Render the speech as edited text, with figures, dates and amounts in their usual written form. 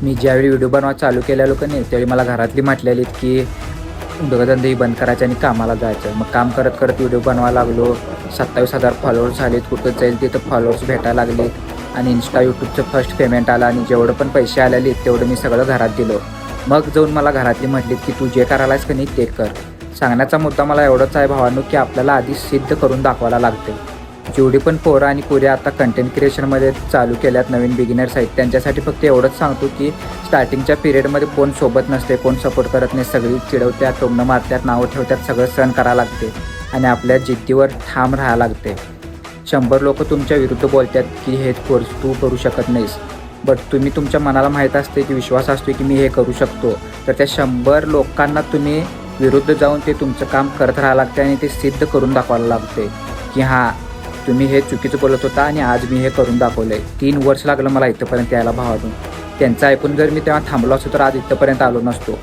मी ज्यावेळी व्हिडिओ बनवा चालू केलेलो का नाही त्यावेळी मला घरातली म्हटलेली की उद्योगधंदे बंद करायचे आणि कामाला जायचं. मग काम करत करत व्हिडिओ बनवायला लागलो. 27,000 फॉलोअर्स झालेत. कुठं जाईल तिथं फॉलोअर्स भेटायला लागलेत आणि यूट्यूबचं फर्स्ट पेमेंट आलं आणि जेवढं पण पैसे आलेले तेवढं मी सगळं घरात दिलं. मग जाऊन मला घरातली म्हटलीत की तू जे करायलास का नाही ते कर. सांगण्याचा मुद्दा मला एवढंच आहे भावांनो की आपल्याला आधी सिद्ध करून दाखवायला लागते. जेवढी पण पोरं आणि पोरी आता कंटेंट क्रिएशनमध्ये चालू केल्यात नवीन बिगिनर्स आहेत त्यांच्यासाठी फक्त एवढंच सांगतो की स्टार्टिंगच्या पिरियडमध्ये कोण सोबत नसते, कोण सपोर्ट करत नाही, सगळी चिडवत्यात, टोमणं मारतात, नावं ठेवतात, सगळं सहन करावं लागते आणि आपल्या जिद्दीवर ठाम राहावं लागते. 100 लोक तुमच्या विरुद्ध बोलतात की हे कोर्स तू करू शकत नाहीस, बट तुम्ही तुमच्या मनाला माहीत असते की विश्वास असतो की मी हे करू शकतो. तर त्या 100 लोकांना तुम्ही विरुद्ध जाऊन ते तुमचं काम करत राहावं लागते आणि ते सिद्ध करून दाखवायला लागते की हां तुम्ही हे चुकीचं बोलत होता आणि आज मी हे करून दाखवलं आहे. 3 वर्ष लागलं मला इथंपर्यंत यायला भावातून. त्यांचं ऐकून जर मी तेव्हा थांबलो असतो तर आज इथंपर्यंत आलो नसतो.